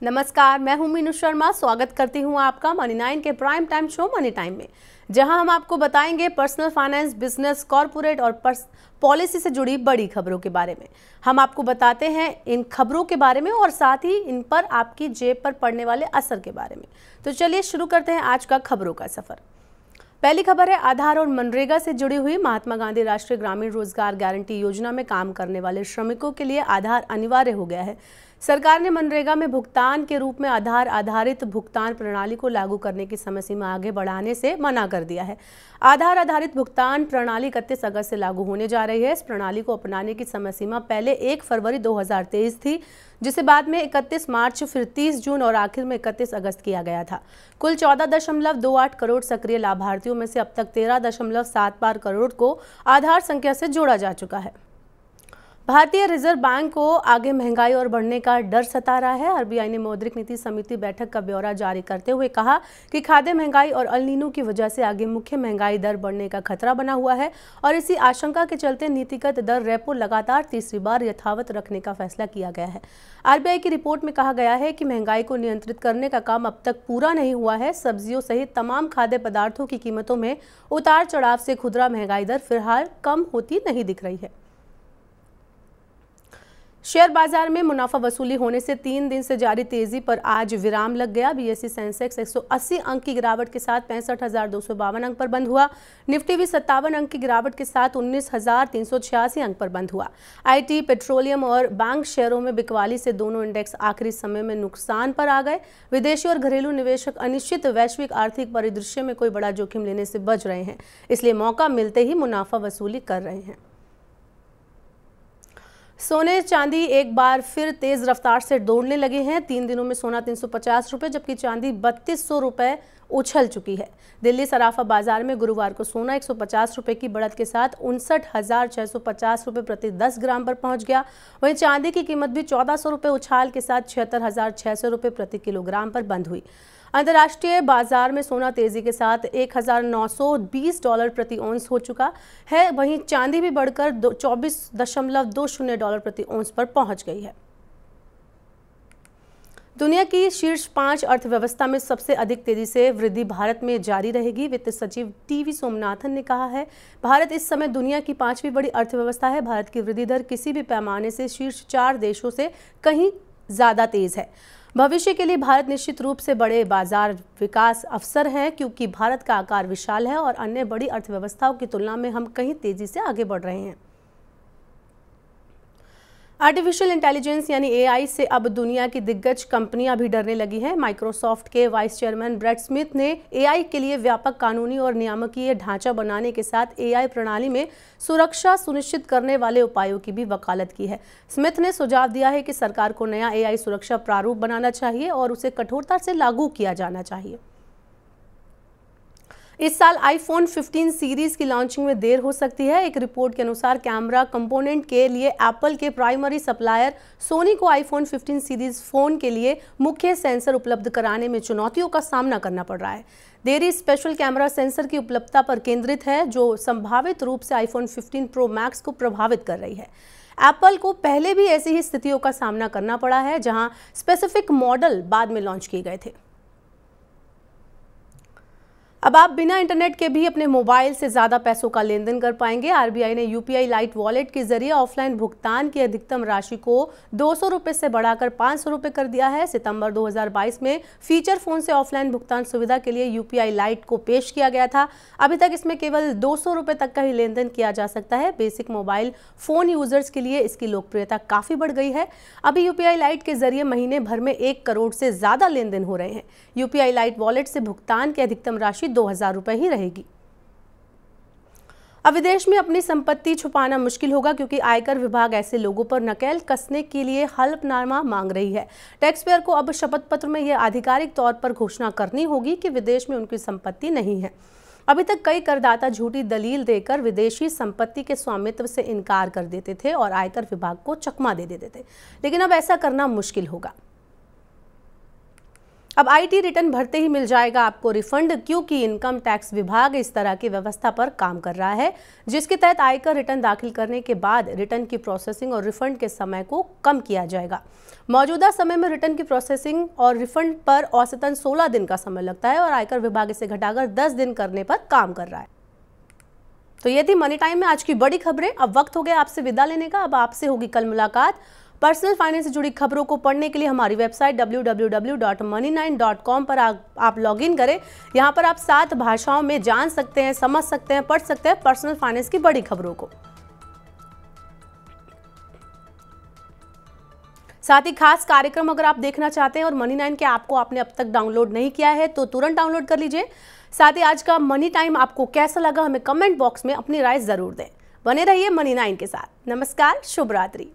नमस्कार, मैं हूं मीनू शर्मा। स्वागत करती हूं आपका मनी 9 के prime time show money time में, जहां हम आपको बताएंगे पर्सनल फाइनेंस, बिजनेस, कॉर्पोरेट और पॉलिसी से जुड़ी बड़ी खबरों के बारे में। हम आपको बताते हैं इन खबरों के बारे में और साथ ही इन पर आपकी जेब पर पड़ने वाले असर के बारे में। तो चलिए शुरू करते हैं आज का खबरों का सफर। पहली खबर है आधार और मनरेगा से जुड़ी हुई। महात्मा गांधी राष्ट्रीय ग्रामीण रोजगार गारंटी योजना में काम करने वाले श्रमिकों के लिए आधार अनिवार्य हो गया है। सरकार ने मनरेगा में भुगतान के रूप में आधार आधारित भुगतान प्रणाली को लागू करने की समय सीमा आगे बढ़ाने से मना कर दिया है। आधार आधारित भुगतान प्रणाली 31 अगस्त से लागू होने जा रही है। इस प्रणाली को अपनाने की समय सीमा पहले 1 फरवरी 2023 थी, जिसे बाद में 31 मार्च, फिर 30 जून और आखिर में 31 अगस्त किया गया था। कुल 14.28 करोड़ सक्रिय लाभार्थियों में से अब तक 13.75 करोड़ को आधार संख्या से जोड़ा जा चुका है। भारतीय रिजर्व बैंक को आगे महंगाई और बढ़ने का डर सता रहा है। आरबीआई ने मौद्रिक नीति समिति बैठक का ब्यौरा जारी करते हुए कहा कि खाद्य महंगाई और अल नीनो की वजह से आगे मुख्य महंगाई दर बढ़ने का खतरा बना हुआ है और इसी आशंका के चलते नीतिगत दर रेपो लगातार तीसरी बार यथावत रखने का फैसला किया गया है। आरबीआई की रिपोर्ट में कहा गया है कि महंगाई को नियंत्रित करने का काम अब तक पूरा नहीं हुआ है। सब्जियों सहित तमाम खाद्य पदार्थों की कीमतों में उतार चढ़ाव से खुदरा महंगाई दर फिलहाल कम होती नहीं दिख रही है। शेयर बाजार में मुनाफा वसूली होने से 3 दिन से जारी तेजी पर आज विराम लग गया। बीएसई सेंसेक्स 180 अंक की गिरावट के साथ 65,252 अंक पर बंद हुआ। निफ्टी भी 57 अंक की गिरावट के साथ 19,386 अंक पर बंद हुआ। आईटी, पेट्रोलियम और बैंक शेयरों में बिकवाली से दोनों इंडेक्स आखिरी समय में नुकसान पर आ गए। विदेशी और घरेलू निवेशक अनिश्चित वैश्विक आर्थिक परिदृश्य में कोई बड़ा जोखिम लेने से बच रहे हैं, इसलिए मौका मिलते ही मुनाफा वसूली कर रहे हैं। सोने चांदी एक बार फिर तेज रफ्तार से दौड़ने लगे हैं। 3 दिनों में सोना 350 रुपये जबकि चांदी 3200 रुपये उछल चुकी है। दिल्ली सराफा बाजार में गुरुवार को सोना 150 रुपये की बढ़त के साथ 59,650 रुपये प्रति 10 ग्राम पर पहुंच गया। वहीं चांदी की कीमत भी 1400 रुपये उछाल के साथ 76,600 रुपये प्रति किलोग्राम पर बंद हुई। अंतर्राष्ट्रीय बाजार में सोना तेजी के साथ $1,920 प्रति औंस हो चुका है। वहीं चांदी भी बढ़कर $24.20 प्रति औंस पर पहुंच गई है। दुनिया की शीर्ष 5 अर्थव्यवस्था में सबसे अधिक तेजी से वृद्धि भारत में जारी रहेगी। वित्त सचिव टीवी सोमनाथन ने कहा है, भारत इस समय दुनिया की 5वीं बड़ी अर्थव्यवस्था है। भारत की वृद्धि दर किसी भी पैमाने से शीर्ष 4 देशों से कहीं ज्यादा तेज है। भविष्य के लिए भारत निश्चित रूप से बड़े बाजार विकास अवसर हैं, क्योंकि भारत का आकार विशाल है और अन्य बड़ी अर्थव्यवस्थाओं की तुलना में हम कहीं तेजी से आगे बढ़ रहे हैं। आर्टिफिशियल इंटेलिजेंस यानी एआई से अब दुनिया की दिग्गज कंपनियां भी डरने लगी हैं। माइक्रोसॉफ्ट के वाइस चेयरमैन ब्रैड स्मिथ ने एआई के लिए व्यापक कानूनी और नियामकीय ढांचा बनाने के साथ एआई प्रणाली में सुरक्षा सुनिश्चित करने वाले उपायों की भी वकालत की है। स्मिथ ने सुझाव दिया है कि सरकार को नया एआई सुरक्षा प्रारूप बनाना चाहिए और उसे कठोरता से लागू किया जाना चाहिए। इस साल आईफोन 15 सीरीज की लॉन्चिंग में देर हो सकती है। एक रिपोर्ट के अनुसार कैमरा कंपोनेंट के लिए एप्पल के प्राइमरी सप्लायर सोनी को आईफोन 15 सीरीज फोन के लिए मुख्य सेंसर उपलब्ध कराने में चुनौतियों का सामना करना पड़ रहा है। देरी स्पेशल कैमरा सेंसर की उपलब्धता पर केंद्रित है, जो संभावित रूप से आईफोन 15 प्रो मैक्स को प्रभावित कर रही है। एप्पल को पहले भी ऐसी ही स्थितियों का सामना करना पड़ा है, जहां स्पेसिफिक मॉडल बाद में लॉन्च किए गए थे। अब आप बिना इंटरनेट के भी अपने मोबाइल से ज्यादा पैसों का लेन देन कर पाएंगे। आरबीआई ने यूपीआई लाइट वॉलेट के जरिए ऑफलाइन भुगतान की अधिकतम राशि को 200 रुपये से बढ़ाकर 500 रुपये कर दिया है। सितंबर 2022 में फीचर फोन से ऑफलाइन भुगतान सुविधा के लिए यूपीआई लाइट को पेश किया गया था। अभी तक इसमें केवल 200 रुपये तक का ही लेन देन किया जा सकता है। बेसिक मोबाइल फोन यूजर्स के लिए इसकी लोकप्रियता काफी बढ़ गई है। अभी यूपीआई लाइट के जरिए महीने भर में 1 करोड़ से ज्यादा लेन देन हो रहे हैं। यूपीआई लाइट वॉलेट से भुगतान की अधिकतम राशि 2,000 रुपये ही रहेगी। अब विदेश में अपनी संपत्ति छुपाना मुश्किल होगा, क्योंकि आयकर विभाग ऐसे लोगों पर नकेल कसने के लिए हलफनामा मांग रही है। टैक्स पेयर को अब शपथ पत्र में यह आधिकारिक तौर पर घोषणा करनी होगी कि विदेश में उनकी संपत्ति नहीं है। अभी तक कई करदाता झूठी दलील देकर विदेशी संपत्ति के स्वामित्व से इनकार कर देते थे और आयकर विभाग को चकमा दे देते थे, लेकिन अब ऐसा करना मुश्किल होगा। अब आईटी रिटर्न भरते ही मिल जाएगा आपको रिफंड, क्योंकि इनकम टैक्स विभाग इस तरह की व्यवस्था पर काम कर रहा है, जिसके तहत आयकर रिटर्न दाखिल करने के बाद रिटर्न की प्रोसेसिंग और रिफंड के समय को कम किया जाएगा। मौजूदा समय में रिटर्न की प्रोसेसिंग और रिफंड पर औसतन 16 दिन का समय लगता है और आयकर विभाग इसे घटाकर 10 दिन करने पर काम कर रहा है। तो ये थी मनी टाइम में आज की बड़ी खबरें। अब वक्त हो गया आपसे विदा लेने का। अब आपसे होगी कल मुलाकात। पर्सनल फाइनेंस से जुड़ी खबरों को पढ़ने के लिए हमारी वेबसाइट www.money9.com पर आप लॉगिन करें। यहाँ पर आप 7 भाषाओं में जान सकते हैं, समझ सकते हैं, पढ़ सकते हैं पर्सनल फाइनेंस की बड़ी खबरों को। साथ ही खास कार्यक्रम अगर आप देखना चाहते हैं और मनी9 के ऐप को आपने अब तक डाउनलोड नहीं किया है तो तुरंत डाउनलोड कर लीजिए। साथ ही आज का मनी टाइम आपको कैसा लगा हमें कमेंट बॉक्स में अपनी राय जरूर दें। बने रहिए मनी9 के साथ। नमस्कार, शुभ रात्रि।